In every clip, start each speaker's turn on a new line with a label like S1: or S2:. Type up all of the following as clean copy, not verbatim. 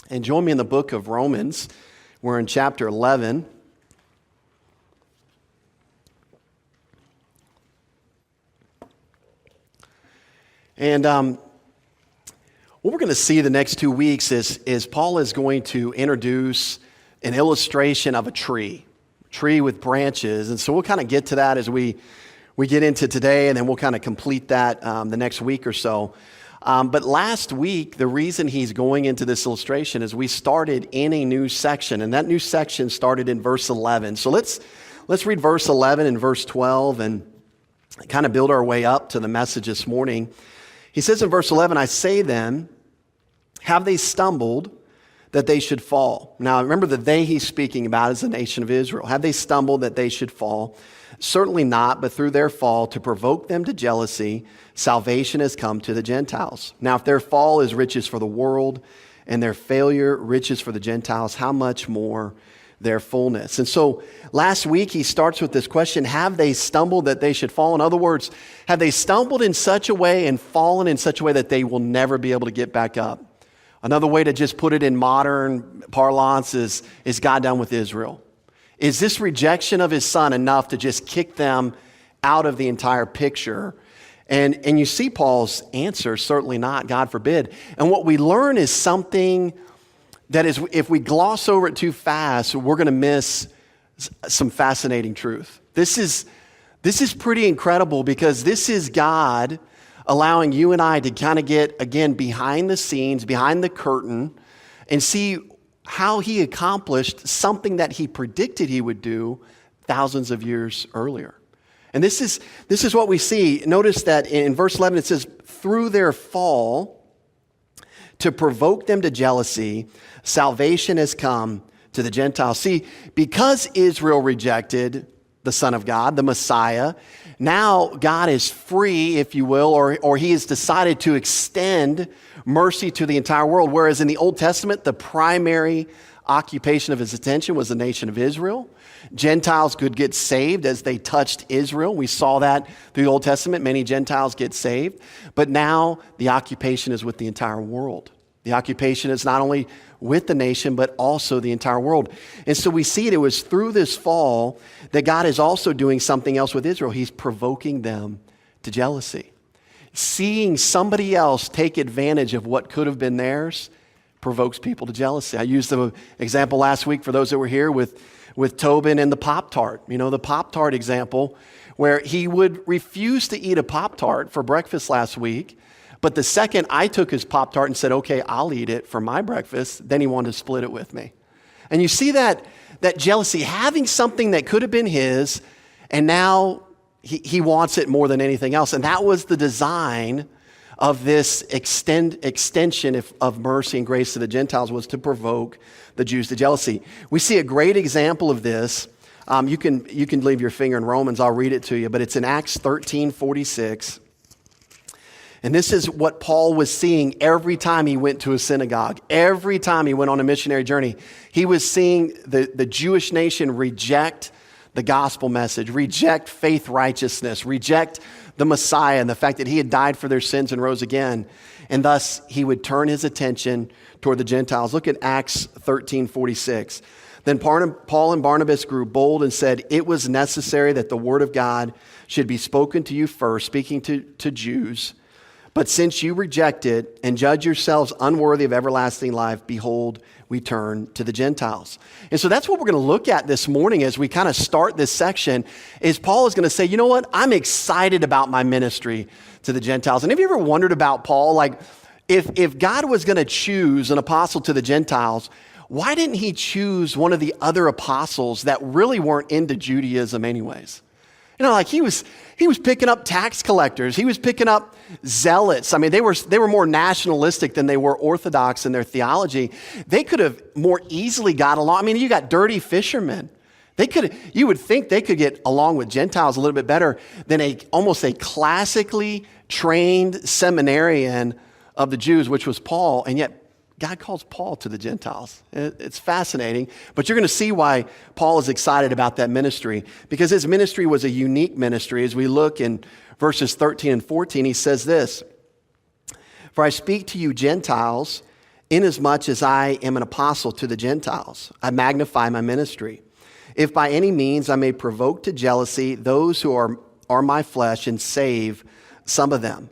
S1: And join me in the book of Romans. We're in chapter 11. And what we're going to see the next 2 weeks is Paul is going to introduce an illustration of a tree with branches. And so we'll kind of get to that as we get into today, and then we'll kind of complete that the next week or so. But last week, the reason he's going into this illustration is we started in a new section, and that new section started in verse 11. So let's read verse 11 and verse 12 and kind of build our way up to the message this morning. He says in verse 11, "I say then, have they stumbled that they should fall?" Now remember, the they he's speaking about is the nation of Israel. Have they stumbled that they should fall? Certainly not, but through their fall, to provoke them to jealousy, salvation has come to the Gentiles. Now, if their fall is riches for the world and their failure riches for the Gentiles, how much more their fullness? And so last week he starts with this question, have they stumbled that they should fall? In other words, have they stumbled in such a way and fallen in such a way that they will never be able to get back up? Another way to just put it in modern parlance is God done with Israel? Is this rejection of his son enough to just kick them out of the entire picture? And you see Paul's answer, certainly not, God forbid. And what we learn is something that is, if we gloss over it too fast, we're going to miss some fascinating truth. This is pretty incredible, because this is God allowing you and I to kind of get, again, behind the scenes, behind the curtain, and see how he accomplished something that he predicted he would do thousands of years earlier. And this is what we see. Notice that in verse 11 it says, through their fall, to provoke them to jealousy, salvation has come to the Gentiles. See, because Israel rejected the Son of God, the Messiah, now God is free, if you will, or he has decided to extend mercy to the entire world. Whereas in the Old Testament, the primary occupation of his attention was the nation of Israel. Gentiles could get saved as they touched Israel. We saw that through the Old Testament. Many Gentiles get saved. But now the occupation is with the entire world. The occupation is not only with the nation, but also the entire world. And so we see it was through this fall that God is also doing something else with Israel. He's provoking them to jealousy. Seeing somebody else take advantage of what could have been theirs provokes people to jealousy. I used the example last week for those that were here with Tobin and the Pop-Tart. You know, the Pop-Tart example where he would refuse to eat a Pop-Tart for breakfast last week. But the second I took his Pop-Tart and said, okay, I'll eat it for my breakfast, then he wanted to split it with me. And you see that jealousy, having something that could have been his, and now he wants it more than anything else. And that was the design of this extension of mercy and grace to the Gentiles, was to provoke the Jews to jealousy. We see a great example of this. You can leave your finger in Romans, I'll read it to you, but it's in Acts 13:46. And this is what Paul was seeing every time he went to a synagogue. Every time he went on a missionary journey, he was seeing the Jewish nation reject the gospel message, reject faith righteousness, reject the Messiah and the fact that he had died for their sins and rose again. And thus he would turn his attention toward the Gentiles. Look at Acts 13:46. Then Paul and Barnabas grew bold and said, it was necessary that the word of God should be spoken to you first, speaking to Jews. But since you reject it and judge yourselves unworthy of everlasting life, behold, we turn to the Gentiles. And so that's what we're going to look at this morning as we kind of start this section, is Paul is going to say, you know what? I'm excited about my ministry to the Gentiles. And have you ever wondered about Paul? Like, if God was going to choose an apostle to the Gentiles, why didn't he choose one of the other apostles that really weren't into Judaism anyways? You know, like he was picking up tax collectors. He was picking up zealots. I mean, they were more nationalistic than they were orthodox in their theology. They could have more easily got along. I mean, you got dirty fishermen. You would think they could get along with Gentiles a little bit better than almost a classically trained seminarian of the Jews, which was Paul, and yet God calls Paul to the Gentiles. It's fascinating, but you're going to see why Paul is excited about that ministry, because his ministry was a unique ministry. As we look in verses 13 and 14, he says this, "For I speak to you Gentiles Inasmuch as I am an apostle to the Gentiles, I magnify my ministry. If by any means I may provoke to jealousy those who are my flesh and save some of them.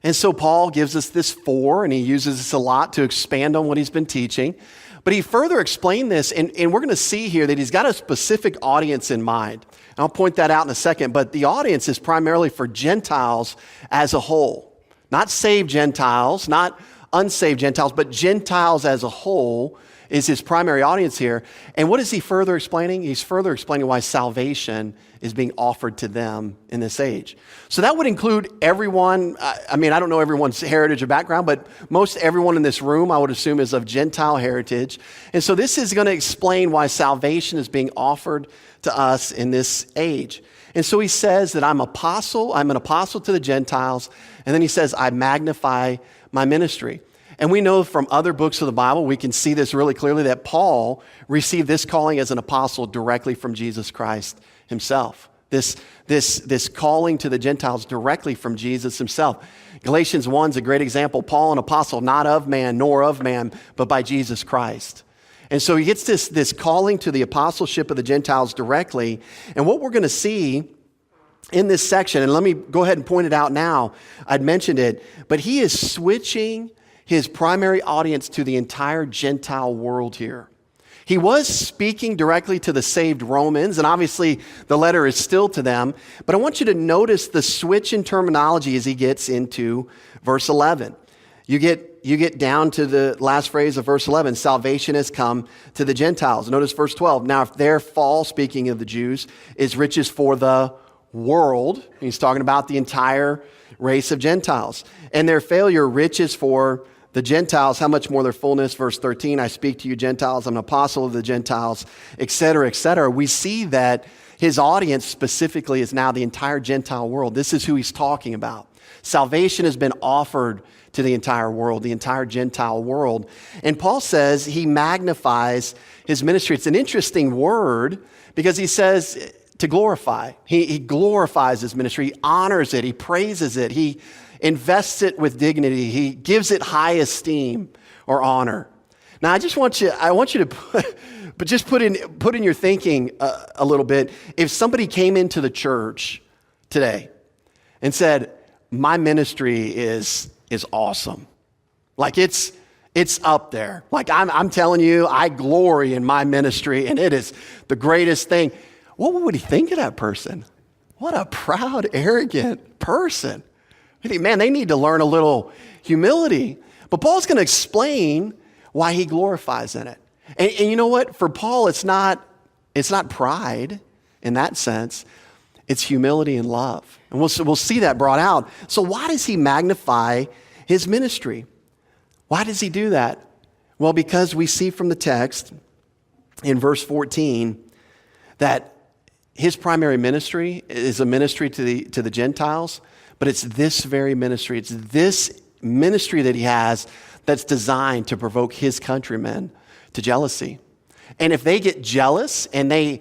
S1: And so Paul gives us this and he uses this a lot to expand on what he's been teaching. But he further explained this, and we're going to see here that he's got a specific audience in mind. And I'll point that out in a second, but the audience is primarily for Gentiles as a whole. Not saved Gentiles, not unsaved Gentiles, but Gentiles as a whole is his primary audience here. And what is he further explaining? He's further explaining why salvation is being offered to them in this age. So that would include everyone. I don't know everyone's heritage or background, but most everyone in this room, I would assume, is of Gentile heritage. And so this is going to explain why salvation is being offered to us in this age. And so he says that I'm an apostle to the Gentiles. And then he says, I magnify my ministry. And we know from other books of the Bible, we can see this really clearly, that Paul received this calling as an apostle directly from Jesus Christ himself. This calling to the Gentiles directly from Jesus himself. Galatians 1 is a great example. Paul, an apostle, not of man, nor of man, but by Jesus Christ. And so he gets this calling to the apostleship of the Gentiles directly. And what we're going to see in this section, and let me go ahead and point it out now. I'd mentioned it, but he is switching his primary audience to the entire Gentile world here. He was speaking directly to the saved Romans, and obviously the letter is still to them, but I want you to notice the switch in terminology as he gets into verse 11. You get down to the last phrase of verse 11, salvation has come to the Gentiles. Notice verse 12. Now, if their fall, speaking of the Jews, is riches for the world, he's talking about the entire race of Gentiles, and their failure, riches for the Gentiles, how much more their fullness? Verse 13, I speak to you Gentiles, I'm an apostle of the Gentiles, etc., etc. We see that his audience specifically is now the entire Gentile world. This is who he's talking about. Salvation has been offered to the entire world, the entire Gentile world. And Paul says he magnifies his ministry. It's an interesting word because he says to glorify. He glorifies his ministry, he honors it, he praises it, he invests it with dignity. He gives it high esteem or honor. Now, I want you to put in your thinking a little bit. If somebody came into the church today and said, my ministry is awesome. Like it's up there. Like I'm telling you, I glory in my ministry and it is the greatest thing. What would he think of that person? What a proud, arrogant person. I think, man, they need to learn a little humility. But Paul's going to explain why he glorifies in it. And you know what? For Paul, it's not pride in that sense. It's humility and love. And we'll see that brought out. So why does he magnify his ministry? Why does he do that? Well, because we see from the text in verse 14 that his primary ministry is a ministry to the Gentiles. But it's this very ministry, it's this ministry that he has that's designed to provoke his countrymen to jealousy. And if they get jealous and they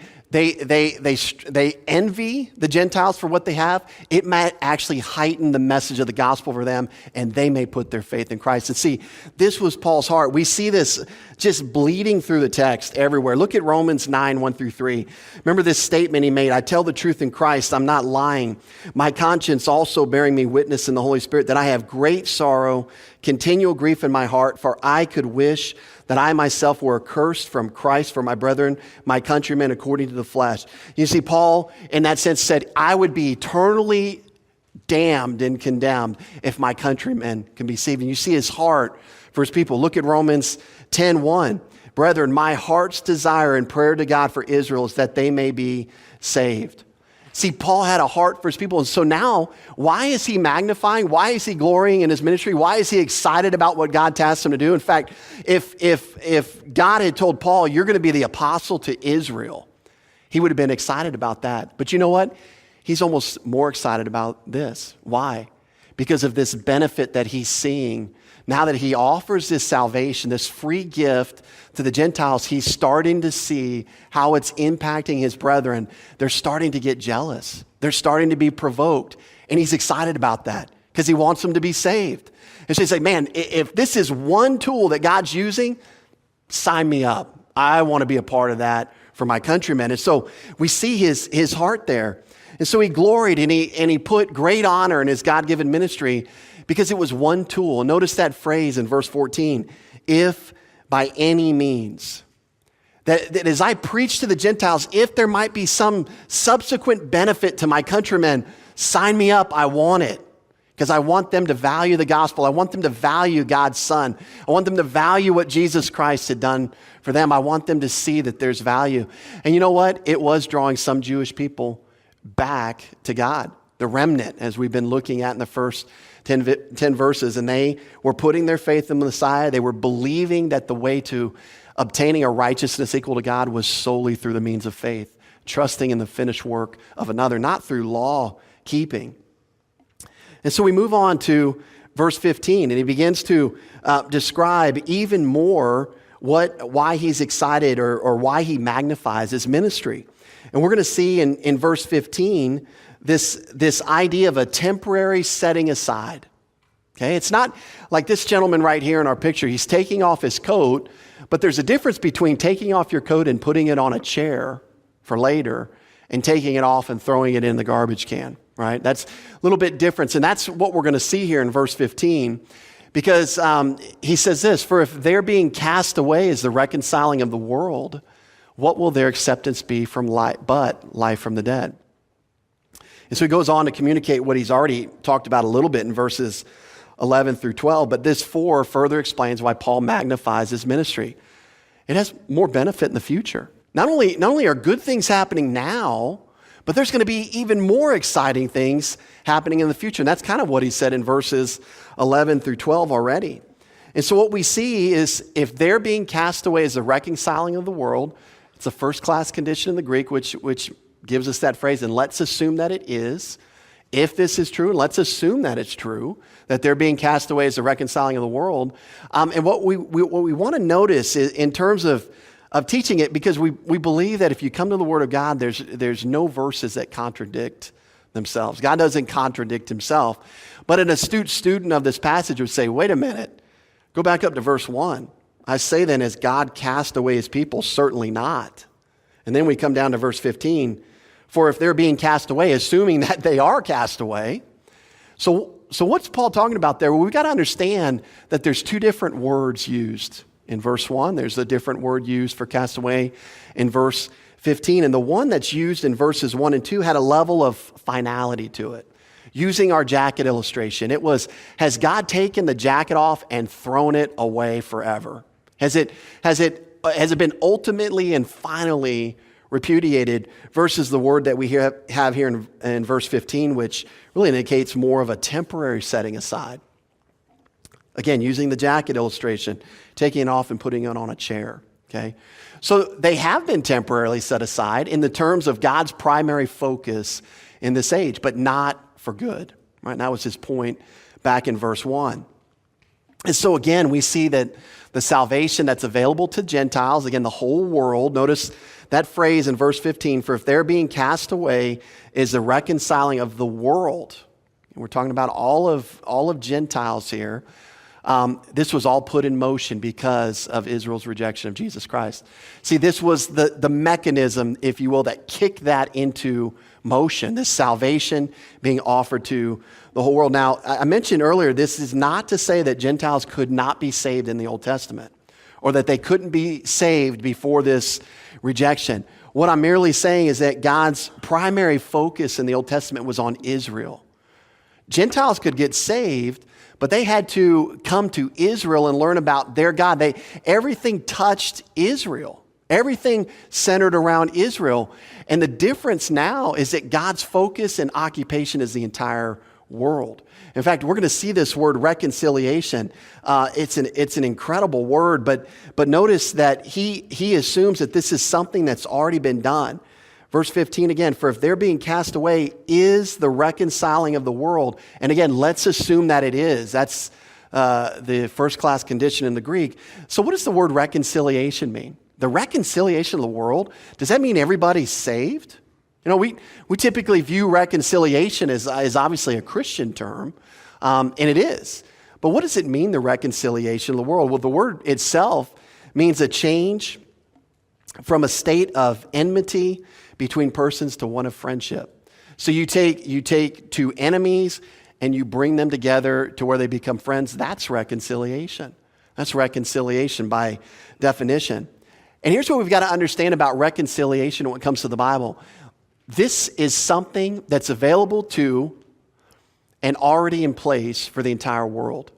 S1: envy the Gentiles for what they have, it might actually heighten the message of the gospel for them, and they may put their faith in Christ. And see, this was Paul's heart. We see this just bleeding through the text everywhere. Look at Romans 9, 1 through 3. Remember this statement he made, I tell the truth in Christ, I'm not lying. My conscience also bearing me witness in the Holy Spirit that I have great sorrow, continual grief in my heart, for I could wish that I myself were accursed from Christ for my brethren, my countrymen, according to the flesh. You see, Paul, in that sense, said, I would be eternally damned and condemned if my countrymen can be saved. And you see his heart for his people. Look at Romans 10:1. Brethren, my heart's desire and prayer to God for Israel is that they may be saved. See, Paul had a heart for his people. And so now, why is he magnifying? Why is he glorying in his ministry? Why is he excited about what God tasked him to do? In fact, if God had told Paul, you're going to be the apostle to Israel, he would have been excited about that. But you know what? He's almost more excited about this. Why? Because of this benefit that he's seeing. Now that he offers this salvation, this free gift to the Gentiles, he's starting to see how it's impacting his brethren. They're starting to get jealous. They're starting to be provoked. And he's excited about that because he wants them to be saved. And so he's like, man, if this is one tool that God's using, sign me up. I want to be a part of that for my countrymen. And so we see his heart there. And so he gloried and he put great honor in his God-given ministry because it was one tool. And notice that phrase in verse 14, if by any means. That as I preach to the Gentiles, if there might be some subsequent benefit to my countrymen, sign me up, I want it. Because I want them to value the gospel. I want them to value God's Son. I want them to value what Jesus Christ had done for them. I want them to see that there's value. And you know what? It was drawing some Jewish people back to God. The remnant, as we've been looking at in the first 10 verses. And they were putting their faith in the Messiah. They were believing that the way to obtaining a righteousness equal to God was solely through the means of faith, trusting in the finished work of another, not through law keeping. And so we move on to verse 15, and he begins to describe even more why he's excited or why he magnifies his ministry. And we're going to see in verse 15 this idea of a temporary setting aside. Okay, it's not like this gentleman right here in our picture. He's taking off his coat, but there's a difference between taking off your coat and putting it on a chair for later and taking it off and throwing it in the garbage can. Right? That's a little bit different. And that's what we're going to see here in verse 15. Because he says this, for if their being cast away is the reconciling of the world, what will their acceptance be from life but life from the dead? And so he goes on to communicate what he's already talked about a little bit in verses 11 through 12. But this 4 further explains why Paul magnifies his ministry. It has more benefit in the future. Not only are good things happening now, but there's going to be even more exciting things happening in the future. And that's kind of what he said in verses 11 through 12 already. And so what we see is if they're being cast away as the reconciling of the world, it's a first-class condition in the Greek, which gives us that phrase, and let's assume that it is. If this is true, and let's assume that it's true, that they're being cast away as the reconciling of the world. And what we want to notice is in terms of teaching it, because we believe that if you come to the Word of God, there's no verses that contradict themselves. God doesn't contradict himself. But an astute student of this passage would say, wait a minute, go back up to verse 1. I say then, as God cast away his people, certainly not. And then we come down to verse 15. For if they're being cast away, assuming that they are cast away. So what's Paul talking about there? Well, we've got to understand that there's two different words used. In verse 1, there's a different word used for cast away in verse 15. And the one that's used in verses 1 and 2 had a level of finality to it. Using our jacket illustration, it was, has God taken the jacket off and thrown it away forever? Has it been ultimately and finally repudiated versus the word that we have here in verse 15, which really indicates more of a temporary setting aside. Again, using the jacket illustration, taking it off and putting it on a chair, okay? So they have been temporarily set aside in the terms of God's primary focus in this age, but not for good, right? And that was his point back in verse 1. And so again, we see that the salvation that's available to Gentiles, again, the whole world, notice that phrase in verse 15, for if they're being cast away is the reconciling of the world. And we're talking about all of Gentiles here. This was all put in motion because of Israel's rejection of Jesus Christ. See, this was the mechanism, if you will, that kicked that into motion, this salvation being offered to the whole world. Now, I mentioned earlier, this is not to say that Gentiles could not be saved in the Old Testament or that they couldn't be saved before this rejection. What I'm merely saying is that God's primary focus in the Old Testament was on Israel. Gentiles could get saved, but they had to come to Israel and learn about their God. Everything touched Israel. Everything centered around Israel. And the difference now is that God's focus and occupation is the entire world. In fact, we're going to see this word reconciliation. It's an incredible word, but notice that he assumes that this is something that's already been done. Verse 15 again, for if they're being cast away is the reconciling of the world. And again, let's assume that it is. That's the first class condition in the Greek. So what does the word reconciliation mean? The reconciliation of the world, does that mean everybody's saved? You know, we typically view reconciliation as obviously a Christian term. And it is. But what does it mean, the reconciliation of the world? Well, the word itself means a change from a state of enmity between persons to one of friendship. So you take two enemies and you bring them together to where they become friends. That's reconciliation. That's reconciliation by definition. And here's what we've got to understand about reconciliation when it comes to the Bible. This is something that's available to and already in place for the entire world.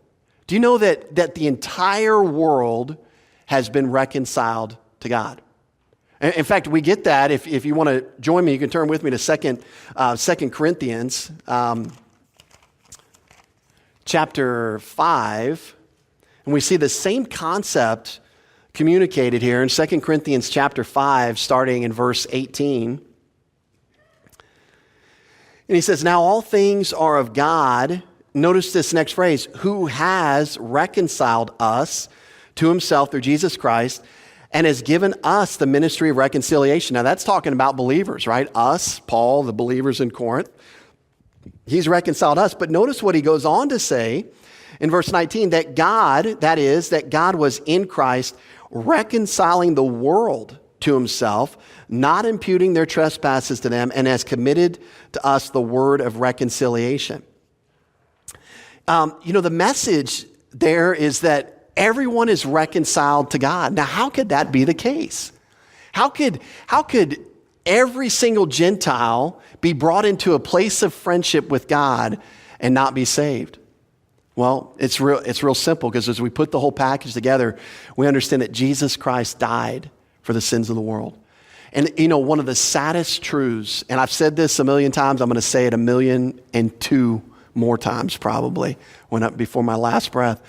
S1: Do you know that the entire world has been reconciled to God? In fact, we get that. If you want to join me, you can turn with me to 2 Corinthians chapter 5. And we see the same concept communicated here in 2 Corinthians chapter 5, starting in verse 18. And he says, now all things are of God. Notice this next phrase, who has reconciled us to himself through Jesus Christ and has given us the ministry of reconciliation. Now that's talking about believers, right? Us, Paul, the believers in Corinth. He's reconciled us. But notice what he goes on to say in verse 19, that God was in Christ reconciling the world to himself, not imputing their trespasses to them, and has committed to us the word of reconciliation. The message there is that everyone is reconciled to God. Now, how could that be the case? How could every single Gentile be brought into a place of friendship with God and not be saved? Well, it's real simple, because as we put the whole package together, we understand that Jesus Christ died for the sins of the world. And one of the saddest truths, and I've said this a million times, I'm going to say it 1,002,000 more times probably before my last breath.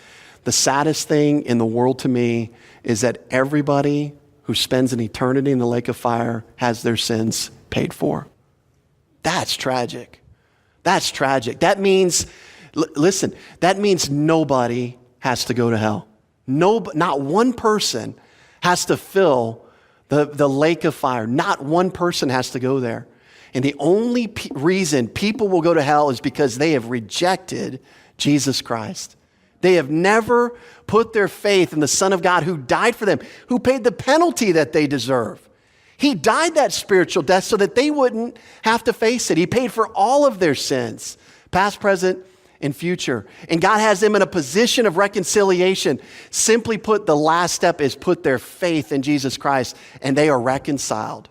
S1: The saddest thing in the world to me is that everybody who spends an eternity in the lake of fire has their sins paid for. That's tragic. That's tragic. That means, listen, that means nobody has to go to hell. Not one person has to fill the lake of fire. Not one person has to go there. And the only reason people will go to hell is because they have rejected Jesus Christ. They have never put their faith in the Son of God who died for them, who paid the penalty that they deserve. He died that spiritual death so that they wouldn't have to face it. He paid for all of their sins, past, present, and future. And God has them in a position of reconciliation. Simply put, the last step is put their faith in Jesus Christ, and they are reconciled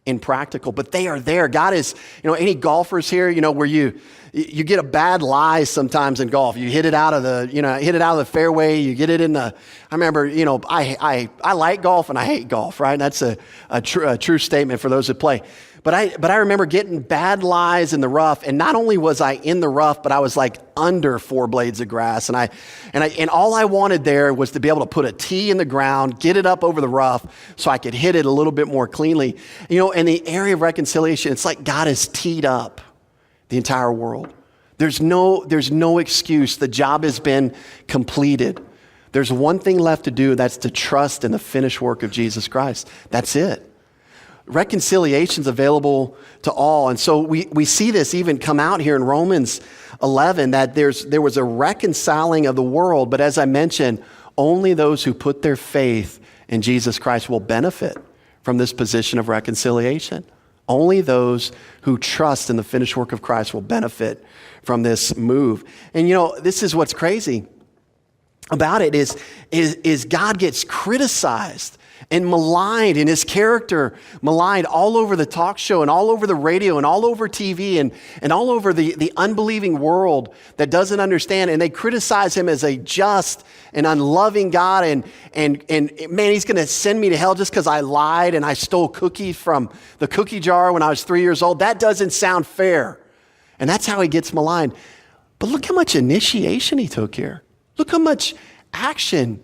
S1: in practical. But they are there. God is, any golfers here, where you get a bad lie sometimes in golf. You hit it out of the fairway. You get it in the. I remember, I like golf and I hate golf, right? And that's a true statement for those that play. But I remember getting bad lies in the rough, and not only was I in the rough, but I was like under 4 blades of grass, and all I wanted there was to be able to put a tee in the ground, get it up over the rough, so I could hit it a little bit more cleanly. In the area of reconciliation, it's like God has teed up the entire world. There's no excuse. The job has been completed. There's one thing left to do, that's to trust in the finished work of Jesus Christ. That's it. Reconciliation is available to all. And so we see this even come out here in Romans 11, that there was a reconciling of the world. But as I mentioned, only those who put their faith in Jesus Christ will benefit from this position of reconciliation. Only those who trust in the finished work of Christ will benefit from this move. And this is what's crazy about it is God gets criticized and maligned, and his character maligned all over the talk show and all over the radio and all over TV and all over the unbelieving world that doesn't understand. And they criticize him as a just and unloving God. And man, he's going to send me to hell just because I lied and I stole cookies from the cookie jar when I was 3 years old. That doesn't sound fair. And that's how he gets maligned. But look how much initiation he took here. Look how much action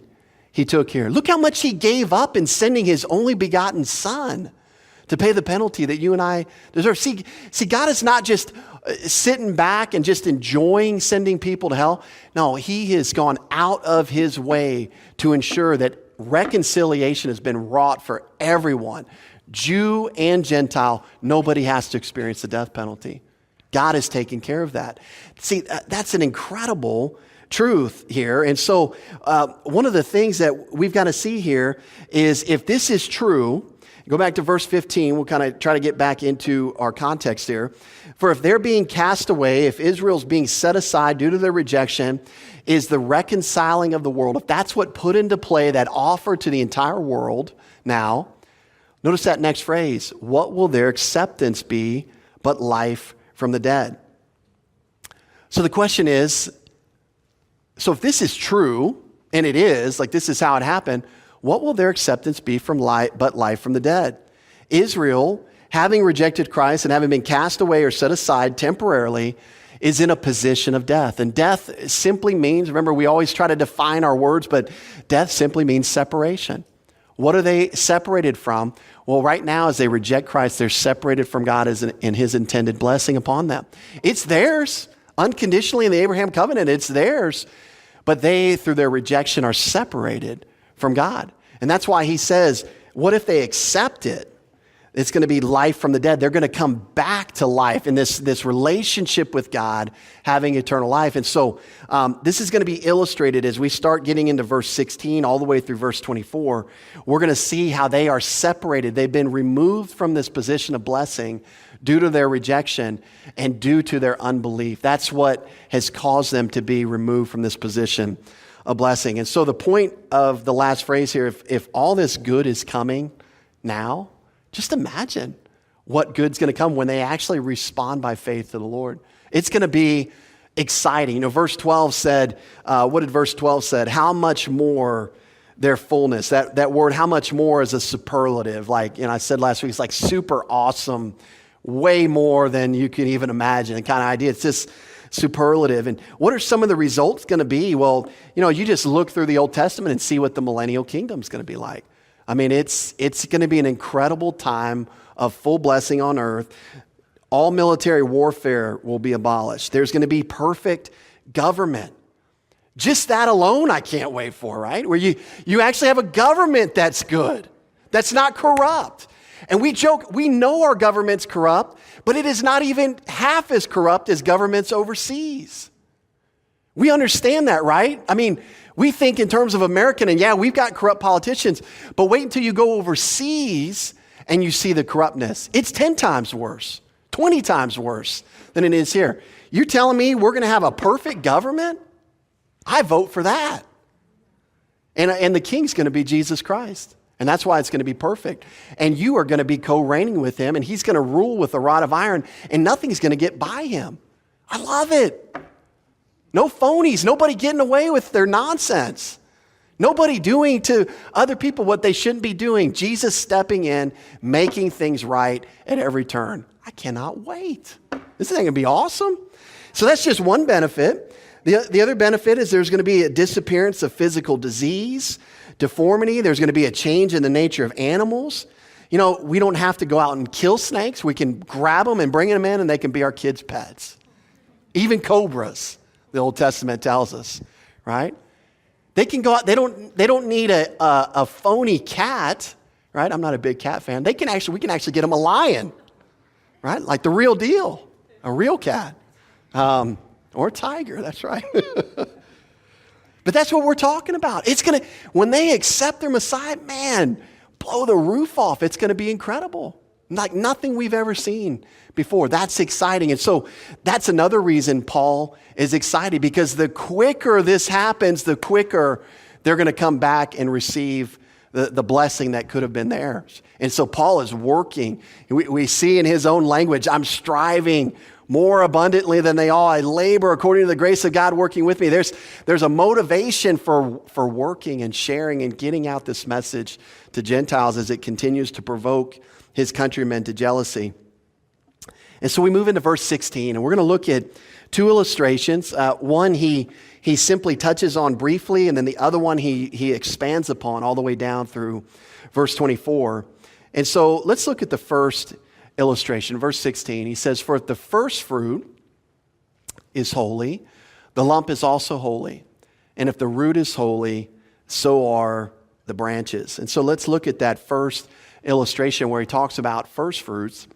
S1: he took here. Look how much he gave up in sending his only begotten son to pay the penalty that you and I deserve. See, God is not just sitting back and just enjoying sending people to hell. No, he has gone out of his way to ensure that reconciliation has been wrought for everyone, Jew and Gentile. Nobody has to experience the death penalty. God is taking care of that. See, that's an incredible truth here. And so one of the things that we've got to see here is if this is true, go back to verse 15. We'll kind of try to get back into our context here. For if they're being cast away, if Israel's being set aside due to their rejection, is the reconciling of the world. If that's what put into play that offer to the entire world now, notice that next phrase. What will their acceptance be but life from the dead? So the question is, so if this is true, and it is, like this is how it happened, what will their acceptance be from but life from the dead? Israel, having rejected Christ and having been cast away or set aside temporarily, is in a position of death. And death simply means, remember, we always try to define our words, but death simply means separation. What are they separated from? Well, right now, as they reject Christ, they're separated from God in his intended blessing upon them. It's theirs. Unconditionally in the Abrahamic Covenant, it's theirs. But they, through their rejection, are separated from God. And that's why he says, what if they accept it? It's going to be life from the dead. They're going to come back to life in this relationship with God, having eternal life. And so this is going to be illustrated as we start getting into verse 16 all the way through verse 24. We're going to see how they are separated. They've been removed from this position of blessing due to their rejection and due to their unbelief. That's what has caused them to be removed from this position of blessing. And so the point of the last phrase here, if all this good is coming now, just imagine what good's going to come when they actually respond by faith to the Lord. It's going to be exciting. You know, verse 12 said, what did verse 12 said? How much more their fullness. That word, how much more, is a superlative. Like, I said last week, it's like super awesome, way more than you can even imagine, the kind of idea. It's just superlative. And what are some of the results going to be? Well, you just look through the Old Testament and see what the millennial kingdom is going to be like. I mean, it's going to be an incredible time of full blessing on earth. All military warfare will be abolished. There's going to be perfect government. Just that alone I can't wait for, right? Where you actually have a government that's good, that's not corrupt. And we joke, we know our government's corrupt, but it is not even half as corrupt as governments overseas. We understand that, right? I mean, we think in terms of American, and yeah, we've got corrupt politicians, but wait until you go overseas and you see the corruptness. It's 10 times worse, 20 times worse than it is here. You're telling me we're going to have a perfect government? I vote for that. And the king's going to be Jesus Christ. And that's why it's going to be perfect. And you are going to be co-reigning with him, and he's going to rule with a rod of iron, and nothing's going to get by him. I love it. No phonies, nobody getting away with their nonsense. Nobody doing to other people what they shouldn't be doing. Jesus stepping in, making things right at every turn. I cannot wait. This thing going to be awesome. So that's just one benefit. The other benefit is there's going to be a disappearance of physical disease, deformity. There's going to be a change in the nature of animals. We don't have to go out and kill snakes. We can grab them and bring them in, and they can be our kids' pets. Even cobras, the Old Testament tells us, right? They can go out. They don't need a phony cat, right? I'm not a big cat fan. We can actually get them a lion, right? Like the real deal, a real cat, or a tiger. That's right. But that's what we're talking about. When they accept their Messiah, man, blow the roof off. It's going to be incredible. Like nothing we've ever seen before. That's exciting. And so that's another reason Paul is excited, because the quicker this happens, the quicker they're going to come back and receive the blessing that could have been theirs. And so Paul is working. We see in his own language, I'm striving more abundantly than they all. I labor according to the grace of God working with me. There's a motivation for working and sharing and getting out this message to Gentiles as it continues to provoke his countrymen to jealousy. And so we move into verse 16, and we're going to look at two illustrations. One he simply touches on briefly, and then the other one he expands upon all the way down through verse 24. And so let's look at the first illustration, verse 16. He says, "For if the first fruit is holy, the lump is also holy. And if the root is holy, so are the branches." And so let's look at that first illustration where he talks about first fruits.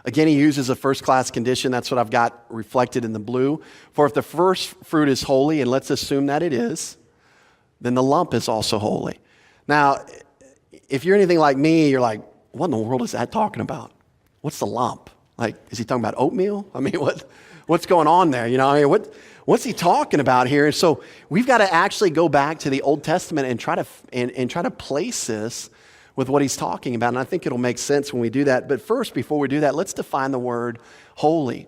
S1: Again, he uses a first-class condition. That's what I've got reflected in the blue. For if the first fruit is holy, and let's assume that it is, then the lump is also holy. Now, if you're anything like me, you're like, what in the world is that talking about? What's the lump? Like, is he talking about oatmeal? I mean, what's going on there? You know, I mean, what's he talking about here? And so we've got to actually go back to the Old Testament and try to place this with what he's talking about. And I think it'll make sense when we do that. But first, before we do that, let's define the word holy.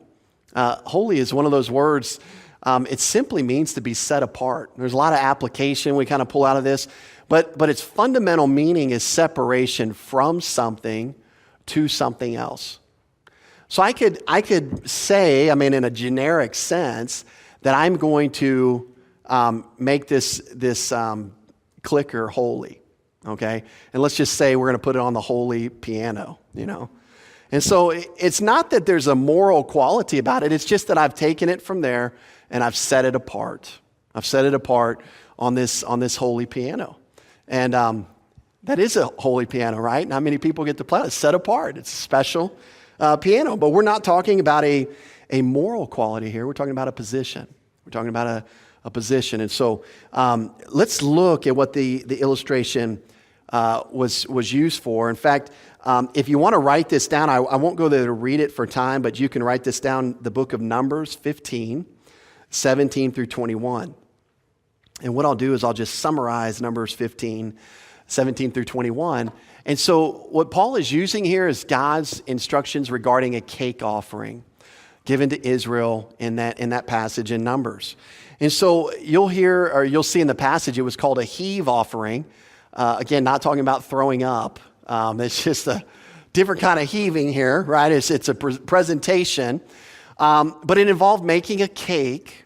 S1: Holy is one of those words, it simply means to be set apart. There's a lot of application we kind of pull out of this, but its fundamental meaning is separation from something to something else. So I could say, I mean, in a generic sense, that I'm going to make this clicker holy. Okay, and let's just say we're going to put it on the holy piano, you know. And so it's not that there's a moral quality about it. It's just that I've taken it from there and I've set it apart. I've set it apart on this holy piano. And that is a holy piano, right? Not many people get to play it. It's set apart. It's a special piano. But we're not talking about a moral quality here. We're talking about a position. We're talking about a position. And so let's look at what the illustration was used for. In fact, if you want to write this down, I won't go there to read it for time, but you can write this down, the book of Numbers 15, 17 through 21. And what I'll do is I'll just summarize Numbers 15, 17 through 21. And so what Paul is using here is God's instructions regarding a cake offering given to Israel in that passage in Numbers. And so you'll see in the passage, it was called a heave offering. Again, not talking about throwing up. It's just a different kind of heaving here, right? It's a presentation. But it involved making a cake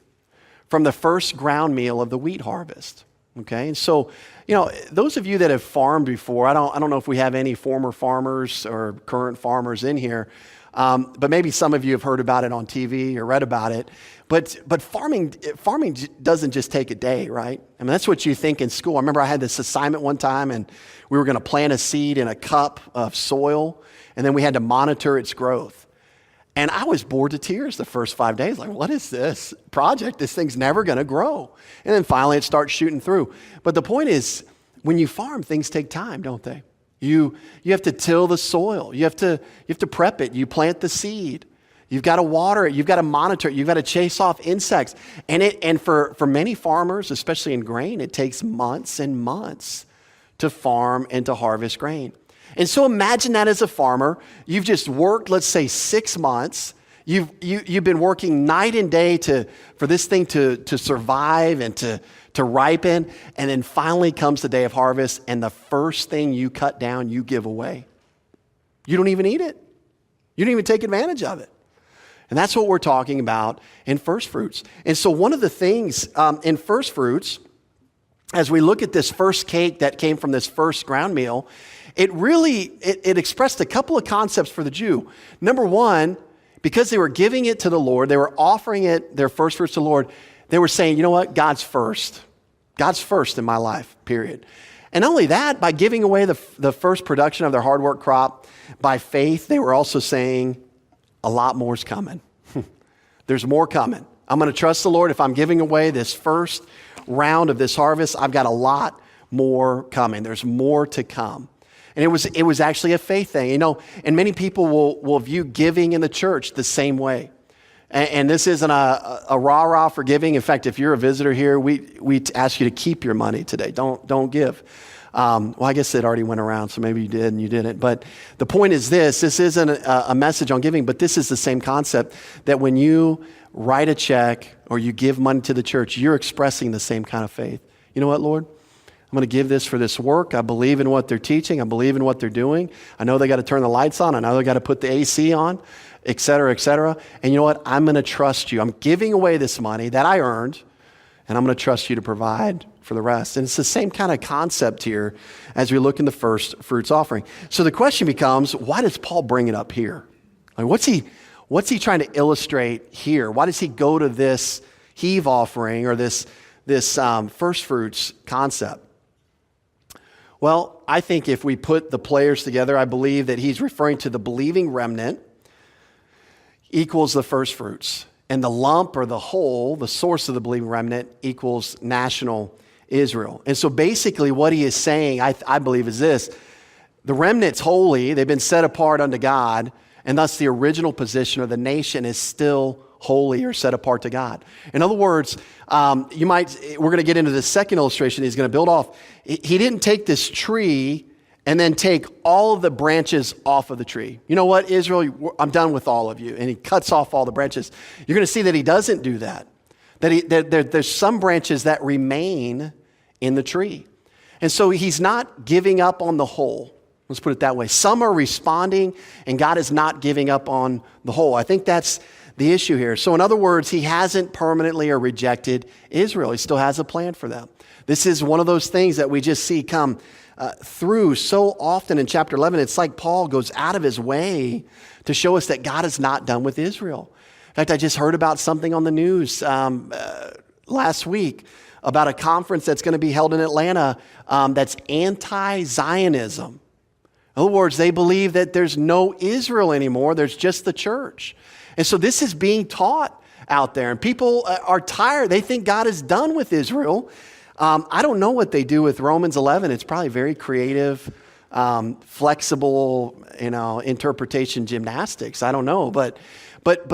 S1: from the first ground meal of the wheat harvest. Okay, and so, you know, those of you that have farmed before, I don't know if we have any former farmers or current farmers in here, but maybe some of you have heard about it on TV or read about it. But farming doesn't just take a day, right? I mean, that's what you think in school. I remember I had this assignment one time, and we were going to plant a seed in a cup of soil, and then we had to monitor its growth. And I was bored to tears the first 5 days. Like, what is this project? This thing's never going to grow. And then finally it starts shooting through. But the point is, when you farm, things take time, don't they? You have to till the soil. You have to prep it. You plant the seed. You've got to water it. You've got to monitor it. You've got to chase off insects. And for many farmers, especially in grain, it takes months and months to farm and to harvest grain. And so imagine that as a farmer, you've just worked, let's say 6 months. You've been working night and day for this thing to survive and to ripen. And then finally comes the day of harvest, and the first thing you cut down, you give away. You don't even eat it. You don't even take advantage of it. And that's what we're talking about in first fruits. And so one of the things in first fruits, as we look at this first cake that came from this first ground meal, it expressed a couple of concepts for the Jew. Number one, because they were giving it to the Lord, they were offering it, their first fruits to the Lord, they were saying, you know what, God's first. God's first in my life, period. And not only that, by giving away the first production of their hard work crop, by faith, they were also saying, a lot more is coming. There's more coming. I'm going to trust the Lord. If I'm giving away this first round of this harvest, I've got a lot more coming. There's more to come. And it was actually a faith thing, you know, and many people will view giving in the church the same way. And this isn't a rah-rah for giving. In fact, if you're a visitor here, we ask you to keep your money today. Don't give. Well, I guess it already went around, so maybe you did and you didn't. But the point is this isn't a message on giving, but this is the same concept that when you write a check or you give money to the church, you're expressing the same kind of faith. You know what, Lord? I'm going to give this for this work. I believe in what they're teaching. I believe in what they're doing. I know they got to turn the lights on. I know they got to put the AC on, et cetera, et cetera. And you know what? I'm going to trust you. I'm giving away this money that I earned, and I'm going to trust you to provide for the rest. And it's the same kind of concept here as we look in the first fruits offering. So the question becomes, why does Paul bring it up here? Like, what's he trying to illustrate here? Why does he go to this heave offering or this first fruits concept? Well, I think if we put the players together, I believe that he's referring to the believing remnant equals the firstfruits. And the lump or the whole, the source of the believing remnant, equals national Israel. And so basically what he is saying, I believe, is this. The remnant's holy. They've been set apart unto God. And thus the original position of the nation is still holy or set apart to God. In other words, we're going to get into the second illustration he's going to build off. He didn't take this tree and then take all of the branches off of the tree. You know what, Israel, I'm done with all of you. And he cuts off all the branches. You're going to see that he doesn't do that. There's some branches that remain in the tree. And so he's not giving up on the whole. Let's put it that way. Some are responding, and God is not giving up on the whole. I think that's the issue here. So in other words, he hasn't permanently or rejected Israel. He still has a plan for them. This is one of those things that we just see come through so often in chapter 11. It's like Paul goes out of his way to show us that God is not done with Israel. In fact, I just heard about something on the news last week about a conference that's going to be held in Atlanta that's anti-Zionism. In other words, they believe that there's no Israel anymore. There's just the church. And so this is being taught out there. And people are tired. They think God is done with Israel. I don't know what they do with Romans 11. It's probably very creative, flexible, interpretation gymnastics. I don't know. But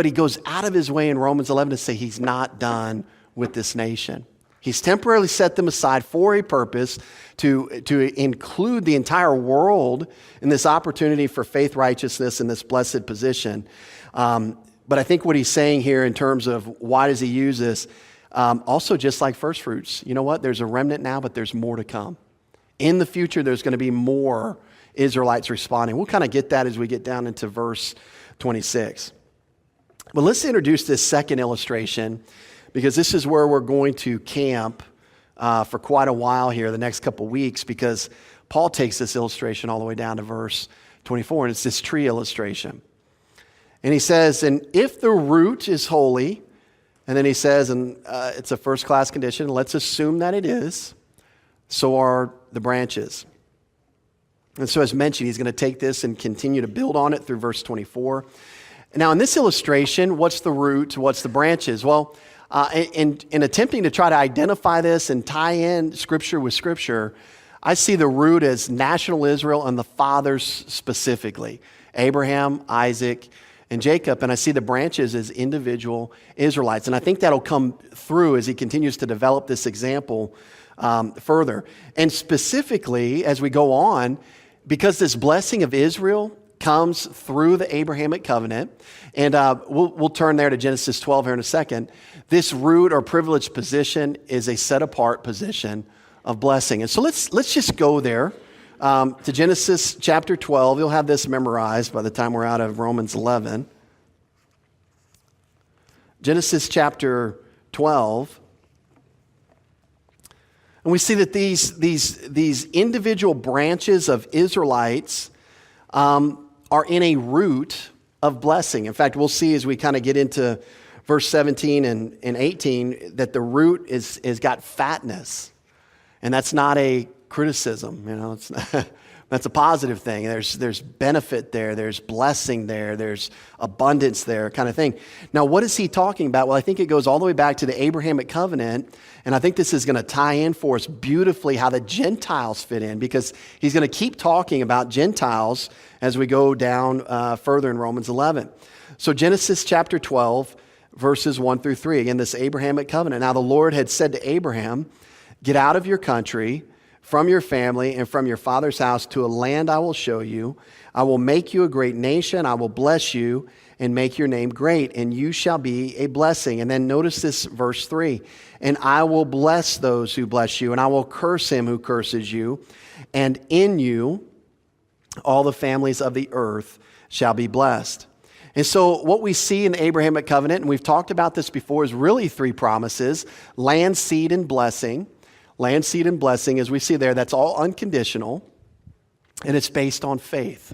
S1: he goes out of his way in Romans 11 to say he's not done with this nation. He's temporarily set them aside for a purpose to include the entire world in this opportunity for faith, righteousness, and this blessed position. But I think what he's saying here in terms of why does he use this, also just like first fruits, you know what? There's a remnant now, but there's more to come. In the future, there's going to be more Israelites responding. We'll kind of get that as we get down into verse 26. But let's introduce this second illustration, because this is where we're going to camp for quite a while here the next couple weeks, because Paul takes this illustration all the way down to verse 24, and it's this tree illustration. And he says, and if the root is holy, and then he says, and it's a first-class condition, let's assume that it is, so are the branches. And so as mentioned, he's going to take this and continue to build on it through verse 24. Now in this illustration, what's the root, what's the branches? Well, in attempting to try to identify this and tie in Scripture with Scripture, I see the root as national Israel and the fathers specifically, Abraham, Isaac, and Jacob. And I see the branches as individual Israelites. And I think that'll come through as he continues to develop this example further. And specifically, as we go on, because this blessing of Israel comes through the Abrahamic Covenant, and we'll turn there to Genesis 12 here in a second. This root or privileged position is a set-apart position of blessing. And so let's just go there to Genesis chapter 12. You'll have this memorized by the time we're out of Romans 11. Genesis chapter 12. And we see that these individual branches of Israelites are in a root of blessing. In fact, we'll see as we kind of get into verse 17 and 18 that the root is got fatness. And that's not a criticism, it's not, that's a positive thing. There's benefit there, there's blessing there, there's abundance there, kind of thing. Now, what is he talking about? Well, I think it goes all the way back to the Abrahamic Covenant, and I think this is going to tie in for us beautifully how the Gentiles fit in, because he's going to keep talking about Gentiles as we go down further in Romans 11. So Genesis chapter 12, verses 1 through 3, again, this Abrahamic Covenant. Now the Lord had said to Abraham, get out of your country, from your family, and from your father's house to a land I will show you. I will make you a great nation. I will bless you and make your name great, and you shall be a blessing. And then notice this verse 3. And I will bless those who bless you, and I will curse him who curses you. And in you all the families of the earth shall be blessed. And so what we see in the Abrahamic Covenant, and we've talked about this before, is really three promises: land, seed, and blessing. Land, seed, and blessing, as we see there, that's all unconditional, and it's based on faith.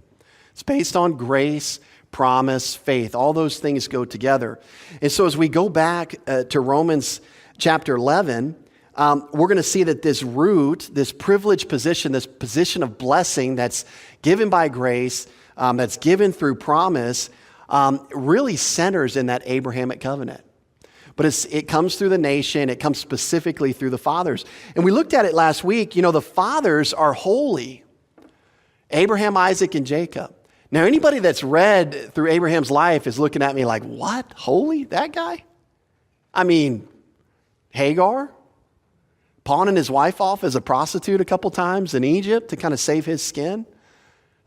S1: It's based on grace, promise, faith. All those things go together. And so as we go back to Romans chapter 11, we're going to see that this root, this privileged position, this position of blessing that's given by grace, that's given through promise, really centers in that Abrahamic covenant. But it comes through the nation. It comes specifically through the fathers. And we looked at it last week. You know, the fathers are holy. Abraham, Isaac, and Jacob. Now, anybody that's read through Abraham's life is looking at me like, what? Holy? That guy? I mean, Hagar? Pawning his wife off as a prostitute a couple times in Egypt to kind of save his skin?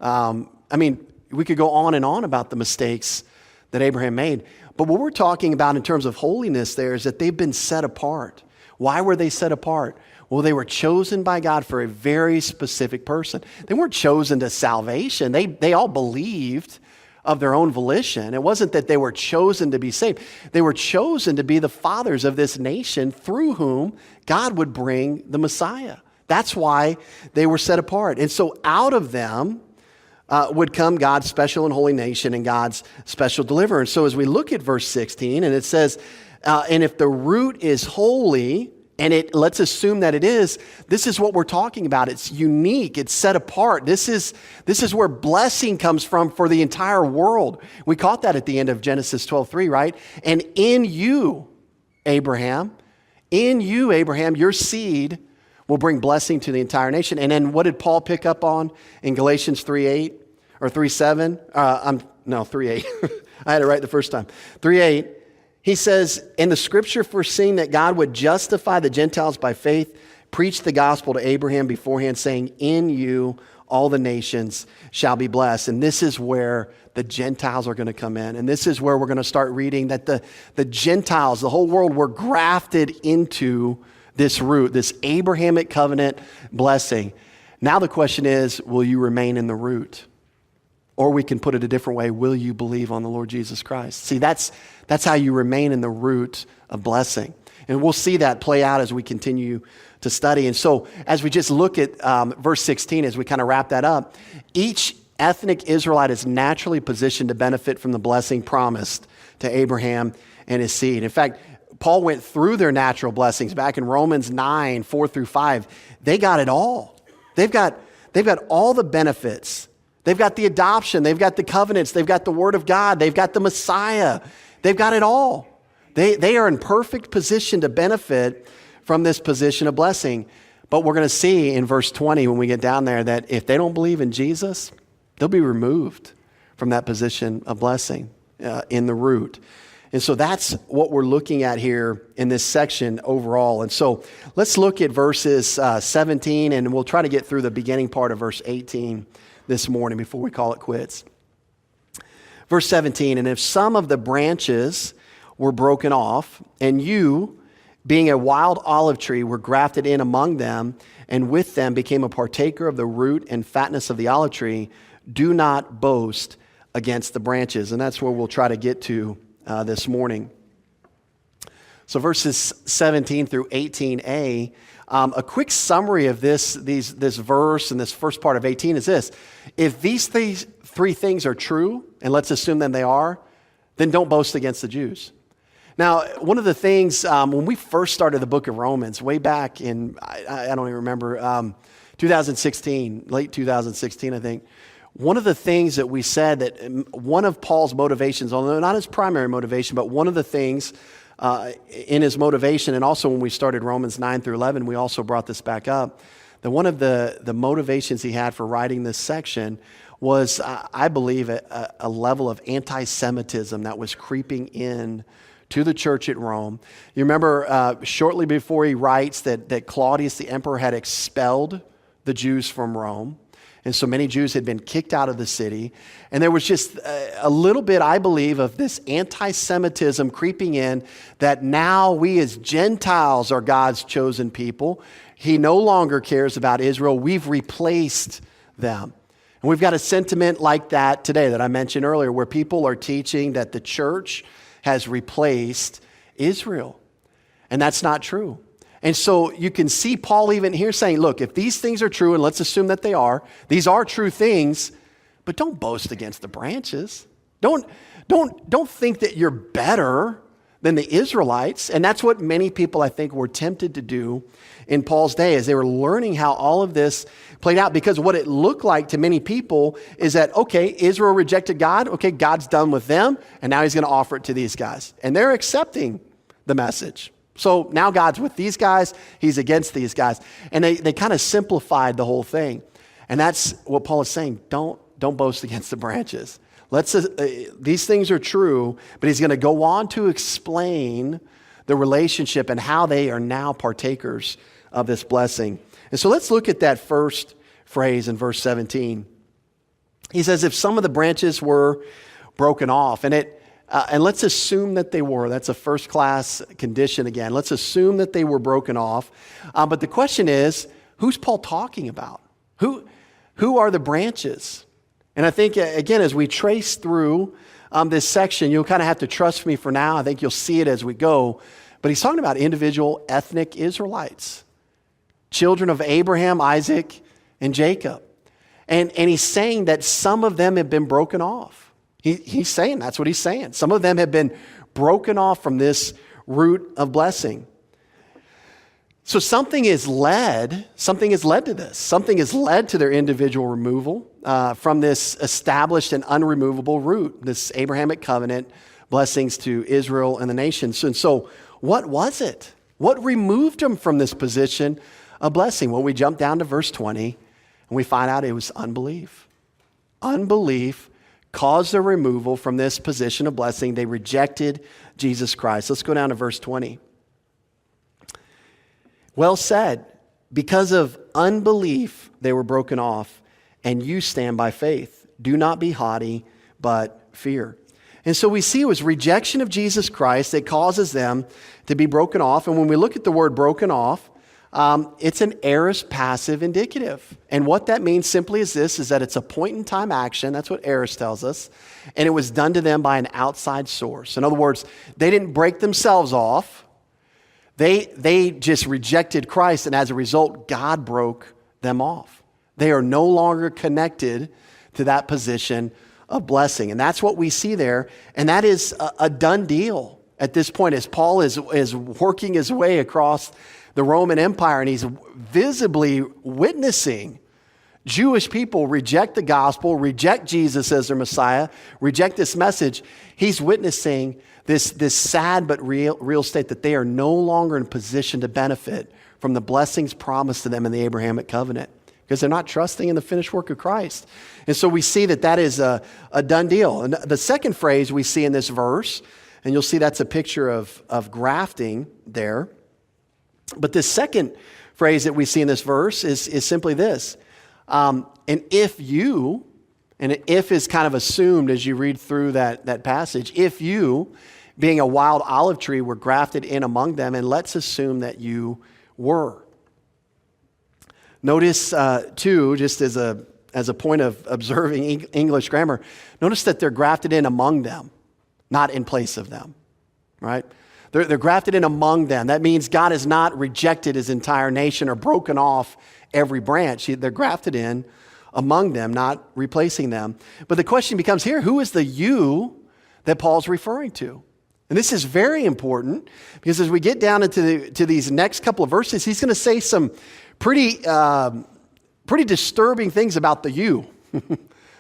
S1: I mean, we could go on and on about the mistakes that Abraham made. But what we're talking about in terms of holiness there is that they've been set apart. Why were they set apart? Well, they were chosen by God for a very specific person. They weren't chosen to salvation. They all believed of their own volition. It wasn't that they were chosen to be saved. They were chosen to be the fathers of this nation through whom God would bring the Messiah. That's why they were set apart. And so out of them would come God's special and holy nation and God's special deliverance. So as we look at verse 16, and it says, and if the root is holy, and let's assume that it is, this is what we're talking about. It's unique. It's set apart. This is where blessing comes from for the entire world. We caught that at the end of Genesis 12:3, right? And in you, Abraham, your seed will bring blessing to the entire nation. And then what did Paul pick up on in Galatians 3:8 or 3:7? 3:8. I had it right the first time. 3:8. He says, and the scripture foreseeing that God would justify the Gentiles by faith, preached the gospel to Abraham beforehand, saying, in you all the nations shall be blessed. And this is where the Gentiles are going to come in. And this is where we're going to start reading that the Gentiles, the whole world, were grafted into this root, this Abrahamic covenant blessing. Now the question is, will you remain in the root? Or we can put it a different way, will you believe on the Lord Jesus Christ? See, that's how you remain in the root of blessing. And we'll see that play out as we continue to study. And so as we just look at verse 16, as we kind of wrap that up, each ethnic Israelite is naturally positioned to benefit from the blessing promised to Abraham and his seed. In fact, Paul went through their natural blessings back in Romans 9, 4-5. They got it all. They've got all the benefits. They've got the adoption. They've got the covenants. They've got the word of God. They've got the Messiah. They've got it all. They are in perfect position to benefit from this position of blessing. But we're going to see in verse 20 when we get down there that if they don't believe in Jesus, they'll be removed from that position of blessing in the root. And so that's what we're looking at here in this section overall. And so let's look at verses 17, and we'll try to get through the beginning part of verse 18 this morning before we call it quits. Verse 17, and if some of the branches were broken off, and you, being a wild olive tree, were grafted in among them, and with them became a partaker of the root and fatness of the olive tree, do not boast against the branches. And that's where we'll try to get to this morning. So verses 17 through 18a, a quick summary of this verse and this first part of 18 is this. If these three things are true, and let's assume that they are, then don't boast against the Jews. Now, one of the things, when we first started the book of Romans, way back in, I don't even remember, 2016, late 2016, I think, one of the things that we said that one of Paul's motivations, although not his primary motivation, but one of the things in his motivation, and also when we started Romans 9 through 11, we also brought this back up, that one of the motivations he had for writing this section was, I believe, a level of anti-Semitism that was creeping in to the church at Rome. You remember shortly before he writes that Claudius the emperor had expelled the Jews from Rome. And so many Jews had been kicked out of the city. And there was just a little bit, I believe, of this anti-Semitism creeping in that now we as Gentiles are God's chosen people. He no longer cares about Israel. We've replaced them. And we've got a sentiment like that today that I mentioned earlier, where people are teaching that the church has replaced Israel. And that's not true. And so you can see Paul even here saying, look, if these things are true, and let's assume that they are, these are true things, but don't boast against the branches. Don't think that you're better than the Israelites. And that's what many people, I think, were tempted to do in Paul's day as they were learning how all of this played out. Because what it looked like to many people is that, okay, Israel rejected God. Okay, God's done with them. And now he's going to offer it to these guys. And they're accepting the message. So now God's with these guys. He's against these guys. And they kind of simplified the whole thing. And that's what Paul is saying. Don't boast against the branches. These things are true, but he's going to go on to explain the relationship and how they are now partakers of this blessing. And so let's look at that first phrase in verse 17. He says, if some of the branches were broken off, and let's assume that they were. That's a first-class condition again. Let's assume that they were broken off. But the question is, who's Paul talking about? Who are the branches? And I think, again, as we trace through this section, you'll kind of have to trust me for now. I think you'll see it as we go. But he's talking about individual ethnic Israelites, children of Abraham, Isaac, and Jacob. And he's saying that some of them have been broken off. He's saying, that's what he's saying. Some of them have been broken off from this root of blessing. So something has led to this. Something has led to their individual removal from this established and unremovable root, this Abrahamic Covenant blessings to Israel and the nations. And so what was it? What removed them from this position of blessing? Well, we jump down to verse 20 and we find out it was unbelief. Unbelief caused their removal from this position of blessing. They rejected Jesus Christ. Let's go down to verse 20. Well said, because of unbelief they were broken off, and you stand by faith. Do not be haughty, but fear. And so we see it was rejection of Jesus Christ that causes them to be broken off. And when we look at the word broken off, it's an aorist passive indicative. And what that means simply is this, is that it's a point in time action. That's what aorist tells us. And it was done to them by an outside source. In other words, they didn't break themselves off. They just rejected Christ, and as a result, God broke them off. They are no longer connected to that position of blessing. And that's what we see there. And that is a done deal at this point as Paul is working his way across the Roman Empire, and he's visibly witnessing Jewish people reject the gospel, reject Jesus as their Messiah, reject this message. He's witnessing this sad but real state that they are no longer in position to benefit from the blessings promised to them in the Abrahamic Covenant because they're not trusting in the finished work of Christ. And so we see that is a done deal. And the second phrase we see in this verse, and you'll see that's a picture of grafting there. But the second phrase that we see in this verse is simply this. And if is kind of assumed as you read through that passage, if you, being a wild olive tree, were grafted in among them, and let's assume that you were. Notice, too, just as a point of observing English grammar, notice that they're grafted in among them, not in place of them, right? They're grafted in among them. That means God has not rejected his entire nation or broken off every branch. They're grafted in among them, not replacing them. But the question becomes here, who is the you that Paul's referring to? And this is very important because as we get down into these next couple of verses, he's going to say some pretty disturbing things about the you,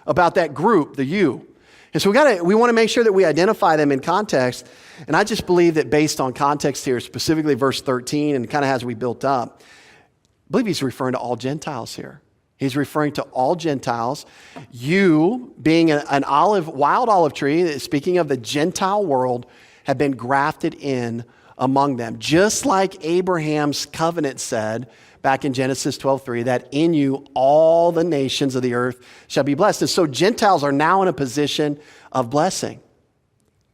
S1: about that group, the you. And so we want to make sure that we identify them in context. And I just believe that based on context here, specifically verse 13 and kind of as we built up, I believe he's referring to all Gentiles here. He's referring to all Gentiles. You, being an wild olive tree, speaking of the Gentile world, have been grafted in among them. Just like Abraham's covenant said back in Genesis 12:3, that in you all the nations of the earth shall be blessed. And so Gentiles are now in a position of blessing.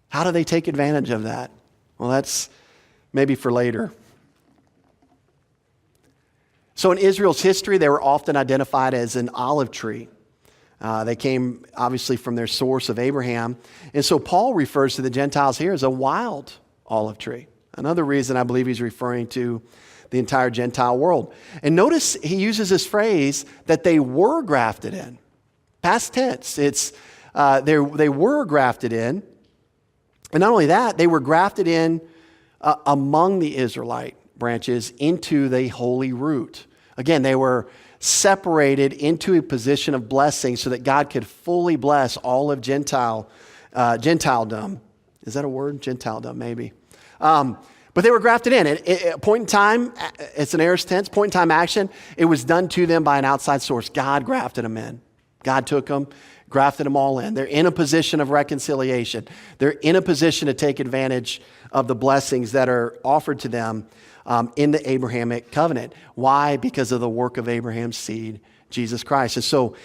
S1: How do they take advantage of that? Well, that's maybe for later. So in Israel's history, they were often identified as an olive tree. They came obviously from their source of Abraham. And so Paul refers to the Gentiles here as a wild olive tree. Another reason I believe he's referring to the entire Gentile world. And notice he uses this phrase that they were grafted in. Past tense. It's they were grafted in. And not only that, they were grafted in among the Israelite branches into the holy root. Again, they were separated into a position of blessing so that God could fully bless all of Gentiledom. Is that a word? Gentiledom, maybe. But they were grafted in. At a point in time, it's an aorist tense, point in time action, it was done to them by an outside source. God grafted them in. God took them, grafted them all in. They're in a position of reconciliation. They're in a position to take advantage of the blessings that are offered to them in the Abrahamic Covenant. Why? Because of the work of Abraham's seed, Jesus Christ. And so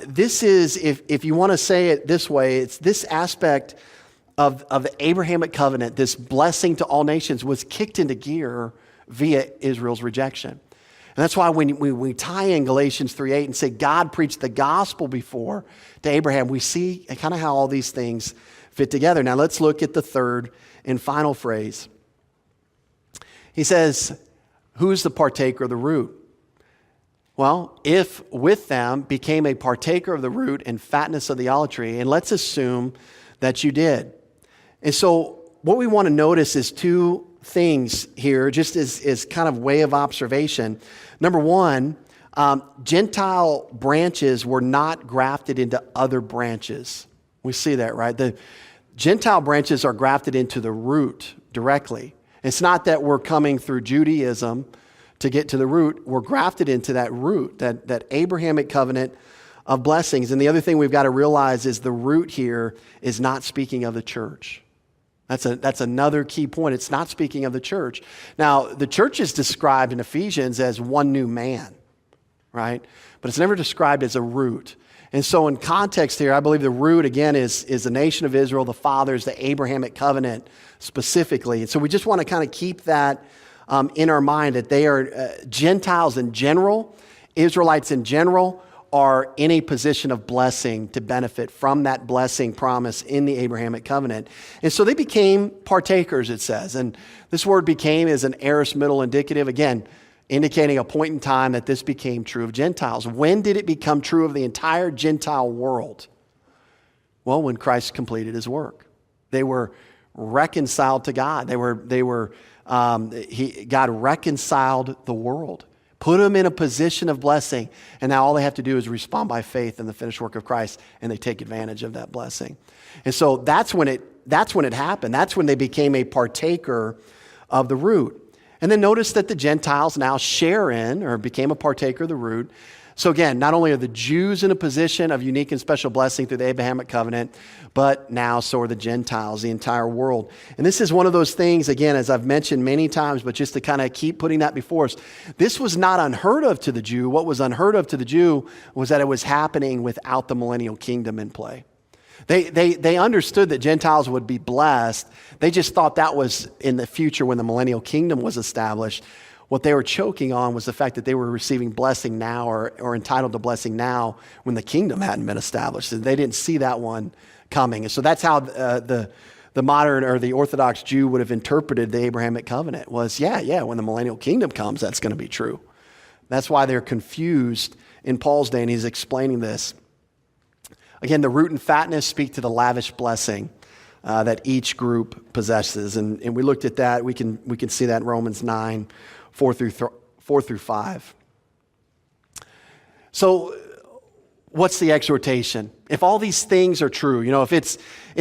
S1: this is, if you want to say it this way, it's this aspect of the Abrahamic Covenant, this blessing to all nations was kicked into gear via Israel's rejection. And that's why when we tie in Galatians 3:8 and say God preached the gospel before to Abraham, we see kind of how all these things fit together. Now let's look at the third and final phrase. He says, who's the partaker of the root? Well, if with them became a partaker of the root and fatness of the olive tree, and let's assume that you did. And so what we want to notice is two things here, just as kind of way of observation. Number one, Gentile branches were not grafted into other branches. We see that, right? The Gentile branches are grafted into the root directly. It's not that we're coming through Judaism to get to the root. We're grafted into that root, that Abrahamic covenant of blessings. And the other thing we've got to realize is the root here is not speaking of the church. That's another key point. It's not speaking of the church. Now, the church is described in Ephesians as one new man, right? But it's never described as a root. And so in context here, I believe the root, again, is the nation of Israel, the fathers, the Abrahamic covenant specifically. And so we just want to kind of keep that in our mind, that they are Gentiles in general, Israelites in general, are in a position of blessing to benefit from that blessing promise in the Abrahamic covenant. And so they became partakers, it says. And this word became is an aorist middle indicative, again, indicating a point in time that this became true of Gentiles. When did it become true of the entire Gentile world? Well, when Christ completed his work. They were reconciled to God. God reconciled the world. Put them in a position of blessing, and now all they have to do is respond by faith in the finished work of Christ, and they take advantage of that blessing. And so that's when it happened. That's when they became a partaker of the root. And then notice that the Gentiles now share in, or became a partaker of the root. So again, not only are the Jews in a position of unique and special blessing through the Abrahamic covenant, but now so are the Gentiles, the entire world. And this is one of those things, again, as I've mentioned many times, but just to kind of keep putting that before us. This was not unheard of to the Jew. What was unheard of to the Jew was that it was happening without the millennial kingdom in play. They understood that Gentiles would be blessed. They just thought that was in the future when the millennial kingdom was established. What they were choking on was the fact that they were receiving blessing now or entitled to blessing now when the kingdom hadn't been established. And they didn't see that one coming. And so that's how the modern or the Orthodox Jew would have interpreted the Abrahamic covenant was, when the millennial kingdom comes, that's going to be true. That's why they're confused in Paul's day, and he's explaining this. Again, the root and fatness speak to the lavish blessing that each group possesses. And we looked at that. We can see that in Romans 9, 4 through 5. So what's the exhortation? If all these things are true, if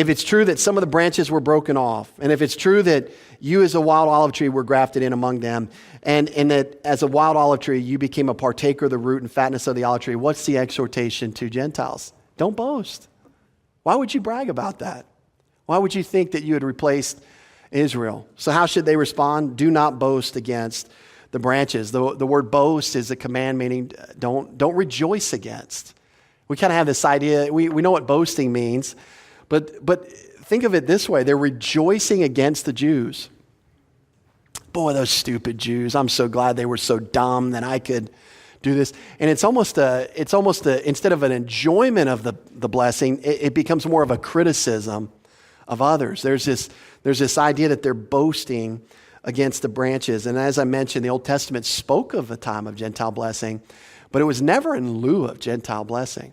S1: it's true that some of the branches were broken off, and if it's true that you as a wild olive tree were grafted in among them, and that as a wild olive tree you became a partaker of the root and fatness of the olive tree, what's the exhortation to Gentiles? Don't boast. Why would you brag about that? Why would you think that you had replaced Israel? So how should they respond? Do not boast against the branches. The word boast is a command meaning don't rejoice against. We kind of have this idea, we know what boasting means, but think of it this way. They're rejoicing against the Jews. Boy, those stupid Jews. I'm so glad they were so dumb that I could do this. And it's almost instead of an enjoyment of the blessing, it becomes more of a criticism of others. There's this idea that they're boasting against the branches. And as I mentioned, the Old Testament spoke of a time of Gentile blessing, but it was never in lieu of Gentile blessing.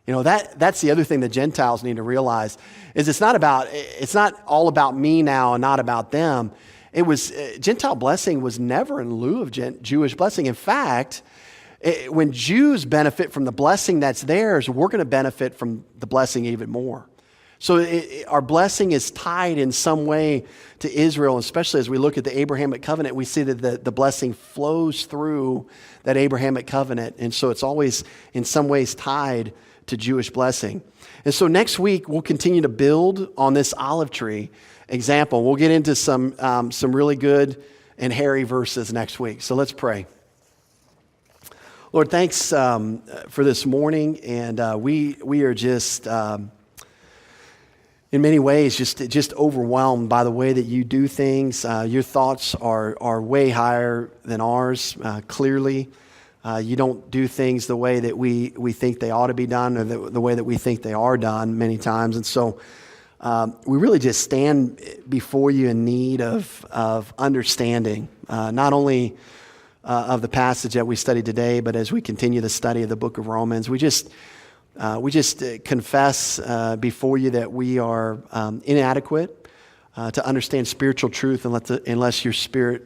S1: That's the other thing that Gentiles need to realize is it's not all about me now and not about them. It was Gentile blessing was never in lieu of Jewish blessing. In fact, when Jews benefit from the blessing that's theirs, we're going to benefit from the blessing even more. So our blessing is tied in some way to Israel, especially as we look at the Abrahamic Covenant. We see that the blessing flows through that Abrahamic Covenant. And so it's always in some ways tied to Jewish blessing. And so next week, we'll continue to build on this olive tree example. We'll get into some really good and hairy verses next week. So let's pray. Lord, thanks for this morning. And we are just... in many ways, just overwhelmed by the way that you do things. Your thoughts are way higher than ours, clearly. You don't do things the way that we think they ought to be done or the way that we think they are done many times. And so we really just stand before you in need of understanding, not only of the passage that we studied today, but as we continue the study of the book of Romans. We just confess before you that we are inadequate to understand spiritual truth unless your Spirit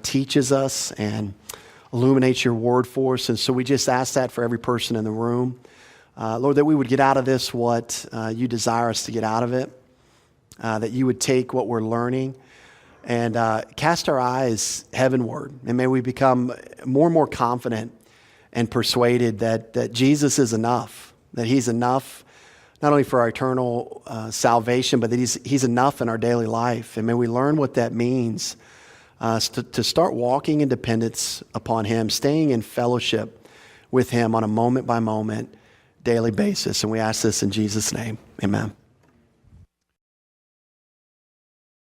S1: teaches us and illuminates your word for us. And so we just ask that for every person in the room. Lord, that we would get out of this what you desire us to get out of it, that you would take what we're learning and cast our eyes heavenward. And may we become more and more confident and persuaded that Jesus is enough. That he's enough, not only for our eternal salvation, but that he's enough in our daily life. And may we learn what that means to start walking in dependence upon him, staying in fellowship with him on a moment-by-moment, daily basis. And we ask this in Jesus' name. Amen.